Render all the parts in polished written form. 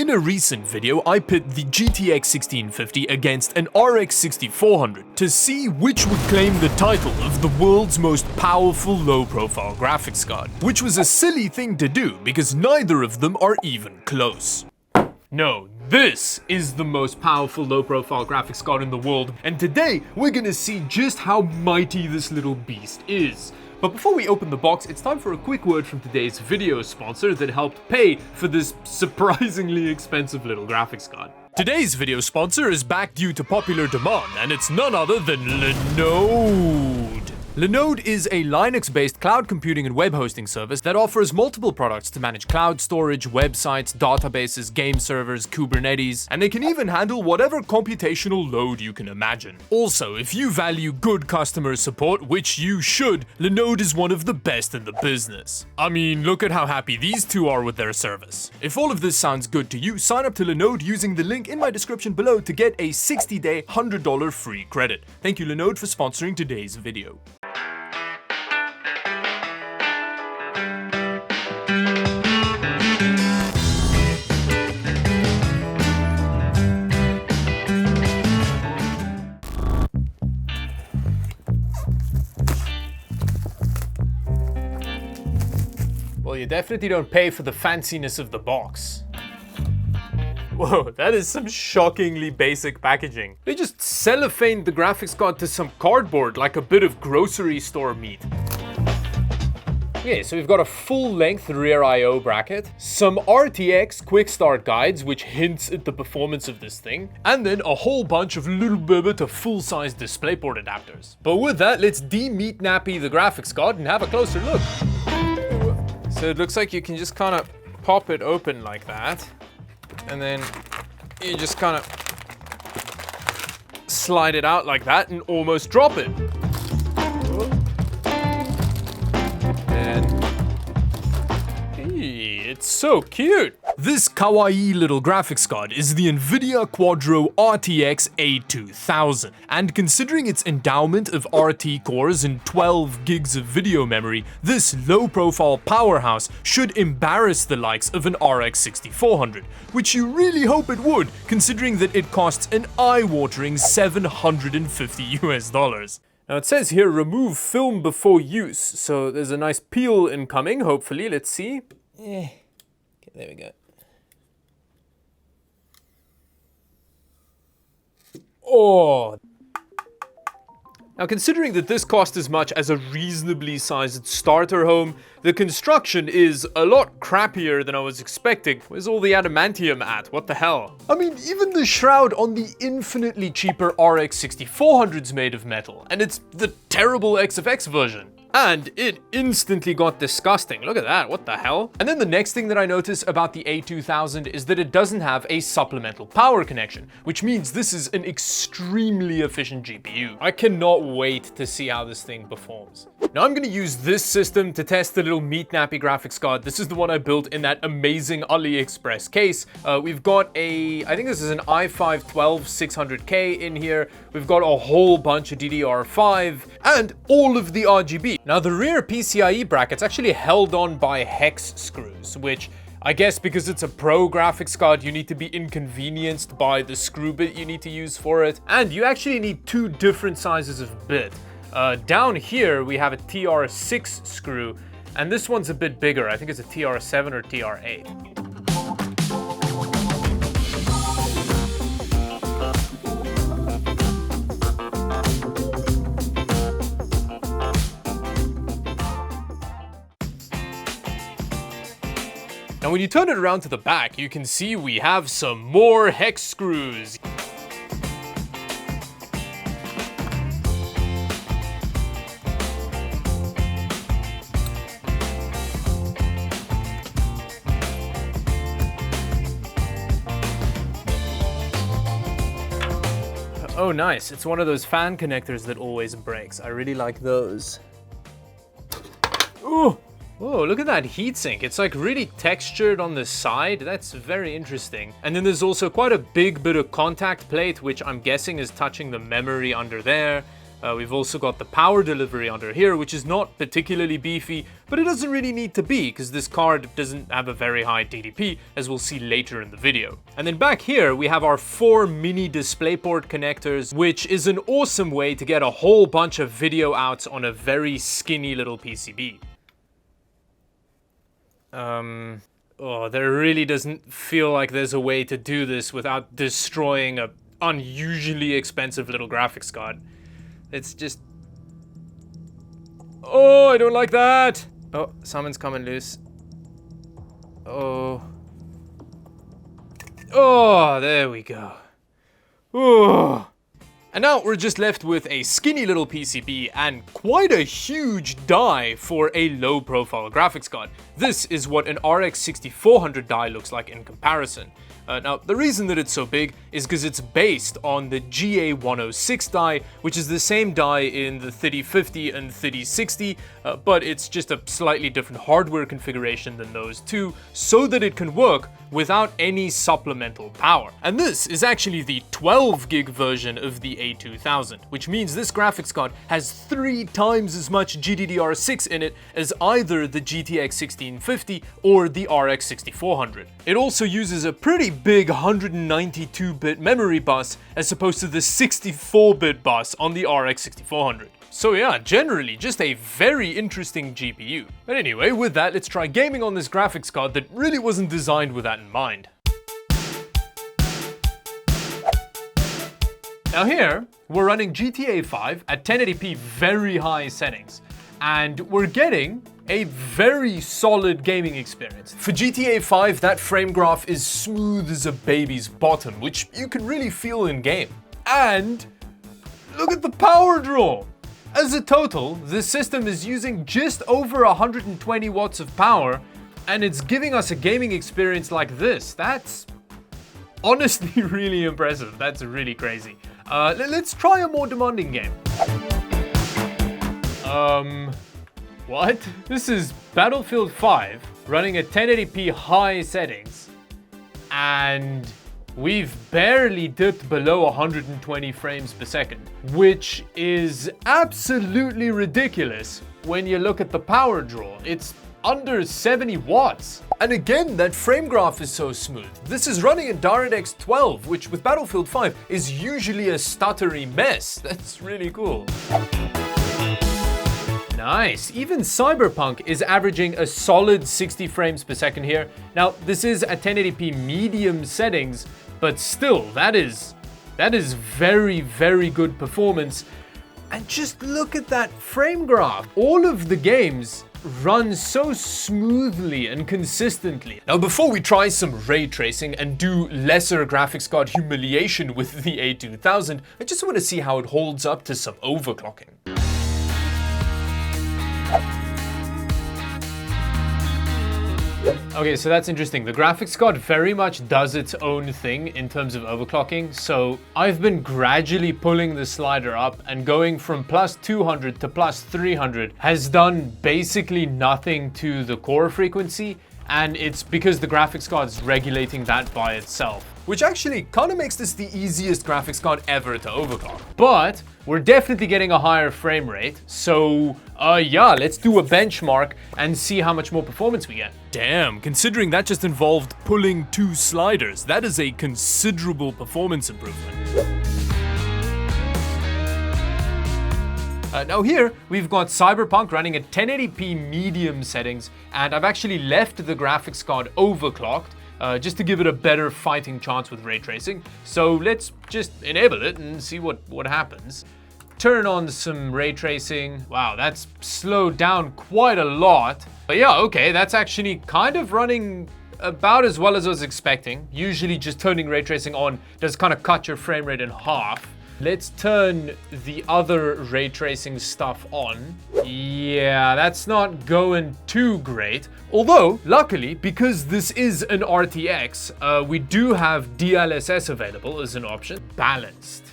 In a recent video, I pit the GTX 1650 against an RX 6400 to see which would claim the title of the world's most powerful low-profile graphics card, which was a silly thing to do because neither of them are even close. No, this is the most powerful low-profile graphics card in the world, and today we're gonna see just how mighty this little beast is. But before we open the box, it's time for a quick word from today's video sponsor that helped pay for this surprisingly expensive little graphics card. Today's video sponsor is back due to popular demand, and it's none other than Linode. Linode is a Linux-based cloud computing and web hosting service that offers multiple products to manage cloud storage, websites, databases, game servers, Kubernetes, and they can even handle whatever computational load you can imagine. Also, if you value good customer support, which you should, Linode is one of the best in the business. I mean, look at how happy these two are with their service. If all of this sounds good to you, sign up to Linode using the link in my description below to get a 60-day, $100 free credit. Thank you, Linode, for sponsoring today's video. Well, you definitely don't pay for the fanciness of the box. Whoa, that is some shockingly basic packaging. They just cellophaned the graphics card to some cardboard like a bit of grocery store meat. Okay, so we've got a full-length rear I/O bracket, some RTX quick start guides which hints at the performance of this thing, and then a whole bunch of little bit to full-size DisplayPort adapters. But with that, let's de-meat nappy the graphics card and have a closer look. So it looks like you can just kind of pop it open like that, and then you just kind of slide it out like that and almost drop it. And it's so cute. This kawaii little graphics card is the Nvidia Quadro RTX A2000, and considering its endowment of RT cores and 12 gigs of video memory, this low-profile powerhouse should embarrass the likes of an RX 6400, which you really hope it would, considering that it costs an eye-watering $750 US. Now it says here, remove film before use, so there's a nice peel incoming, hopefully, let's see. Okay, there we go. Oh. Now considering that this cost as much as a reasonably sized starter home, the construction is a lot crappier than I was expecting. Where's all the adamantium at? What the hell? I mean, even the shroud on the infinitely cheaper RX 6400's made of metal, and it's the terrible XFX version. And it instantly got disgusting. Look at that, what the hell? And then the next thing that I notice about the A2000 is that it doesn't have a supplemental power connection, which means this is an extremely efficient GPU. I cannot wait to see how this thing performs. Now I'm gonna use this system to test the little meat nappy graphics card. This is the one I built in that amazing AliExpress case. We've got I think this is an i5-12600K in here. We've got a whole bunch of DDR5 and all of the RGB. Now the rear PCIe bracket's actually held on by hex screws, which I guess because it's a pro graphics card, you need to be inconvenienced by the screw bit you need to use for it. And you actually need two different sizes of bit. Down here, we have a TR6 screw, and this one's a bit bigger. I think it's a TR7 or TR8. Now when you turn it around to the back, you can see we have some more hex screws. Oh nice, it's one of those fan connectors that always breaks. I really like those. Ooh! Oh, look at that heatsink. It's like really textured on the side. That's very interesting. And then there's also quite a big bit of contact plate, which I'm guessing is touching the memory under there. We've also got the power delivery under here, which is not particularly beefy, but it doesn't really need to be because this card doesn't have a very high DDP, as we'll see later in the video. And then back here, we have our 4 mini DisplayPort connectors, which is an awesome way to get a whole bunch of video outs on a very skinny little PCB. There really doesn't feel like there's a way to do this without destroying a unusually expensive little graphics card. It's just... Oh, I don't like that! Oh, someone's coming loose. Oh. Oh, there we go. Oh. And now we're just left with a skinny little PCB and quite a huge die for a low profile graphics card. This is what an RX 6400 die looks like in comparison. Now, the reason that it's so big is because it's based on the GA106 die, which is the same die in the 3050 and 3060, but it's just a slightly different hardware configuration than those two, so that it can work without any supplemental power. And this is actually the 12 gig version of the A2000, which means this graphics card has 3 times as much GDDR6 in it as either the GTX 1650 or the RX 6400. It also uses a pretty big 192-bit memory bus as opposed to the 64-bit bus on the RX 6400. So yeah, generally just a very interesting GPU. But anyway, with that, let's try gaming on this graphics card that really wasn't designed with that in mind. Now here, we're running GTA 5 at 1080p very high settings, and we're getting a very solid gaming experience. For GTA 5, that frame graph is smooth as a baby's bottom, which you can really feel in game. And look at the power draw! As a total, this system is using just over 120 watts of power, and it's giving us a gaming experience like this. That's honestly really impressive. That's really crazy. Let's try a more demanding game. What? This is Battlefield 5 running at 1080p high settings, and we've barely dipped below 120 frames per second, which is absolutely ridiculous when you look at the power draw. It's under 70 watts. And again, that frame graph is so smooth. This is running in DirectX 12, which with Battlefield 5 is usually a stuttery mess. That's really cool. Nice. Even Cyberpunk is averaging a solid 60 frames per second here. Now, this is at 1080p medium settings, but still, that is very, very good performance. And just look at that frame graph. All of the games run so smoothly and consistently. Now, before we try some ray tracing and do lesser graphics card humiliation with the A2000, I just want to see how it holds up to some overclocking. Okay, so that's interesting. The graphics card very much does its own thing in terms of overclocking. So I've been gradually pulling the slider up, and going from plus 200 to plus 300 has done basically nothing to the core frequency. And it's because the graphics card is regulating that by itself, which actually kind of makes this the easiest graphics card ever to overclock. But we're definitely getting a higher frame rate, so yeah, let's do a benchmark and see how much more performance we get. Damn, considering that just involved pulling 2 sliders, that is a considerable performance improvement. Now here, we've got Cyberpunk running at 1080p medium settings, and I've actually left the graphics card overclocked, just to give it a better fighting chance with ray tracing. So let's just enable it and see what happens. Turn on some ray tracing. Wow, that's slowed down quite a lot. But yeah, okay, that's actually kind of running about as well as I was expecting. Usually just turning ray tracing on does kind of cut your frame rate in half. Let's turn the other ray tracing stuff on. Yeah, that's not going too great. Although, luckily, because this is an RTX, we do have DLSS available as an option. Balanced.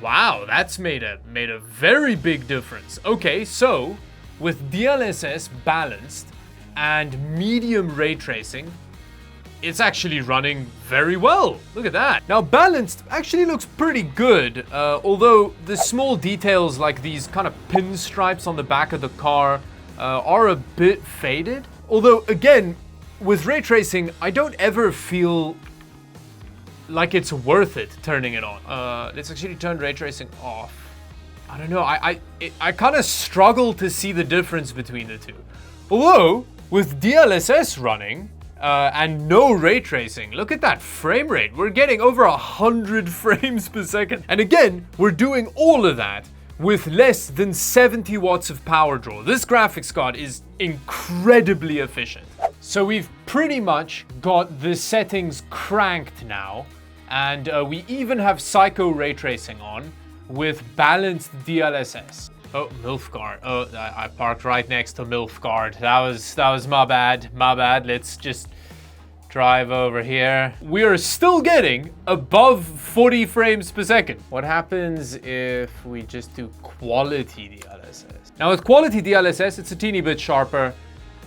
Wow, that's made a very big difference. Okay, so with DLSS balanced and medium ray tracing, it's actually running very well. Look at that. Now, balanced actually looks pretty good, although the small details like these kind of pinstripes on the back of the car are a bit faded. Although, again, with ray tracing, I don't ever feel like it's worth it turning it on. Let's actually turn ray tracing off. I don't know, I kind of struggle to see the difference between the two. Although, with DLSS running, and no ray tracing, look at that frame rate. We're getting over 100 frames per second. And again, we're doing all of that with less than 70 watts of power draw. This graphics card is incredibly efficient. So we've pretty much got the settings cranked now, and we even have Psycho ray tracing on with balanced DLSS. Oh, Milfgard. Oh, I parked right next to Milfgard. That was my bad. My bad. Let's just drive over here. We are still getting above 40 frames per second. What happens if we just do quality DLSS? Now with quality DLSS, it's a teeny bit sharper,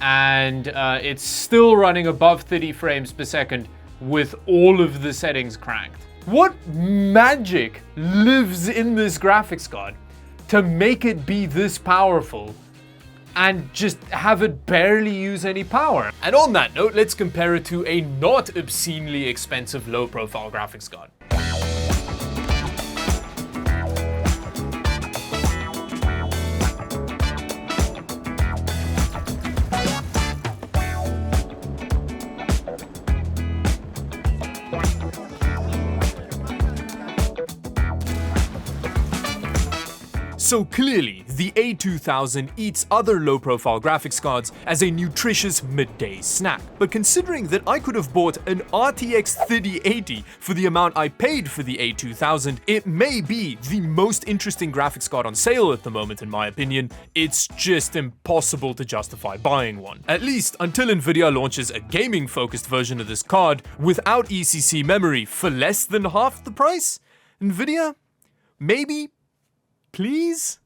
and it's still running above 30 frames per second with all of the settings cranked. What magic lives in this graphics card to make it be this powerful and just have it barely use any power? And on that note, let's compare it to a not obscenely expensive low-profile graphics card. So clearly, the A2000 eats other low-profile graphics cards as a nutritious midday snack. But considering that I could have bought an RTX 3080 for the amount I paid for the A2000, it may be the most interesting graphics card on sale at the moment in my opinion. It's just impossible to justify buying one. At least until Nvidia launches a gaming-focused version of this card without ECC memory for less than half the price. Nvidia? Maybe? Please?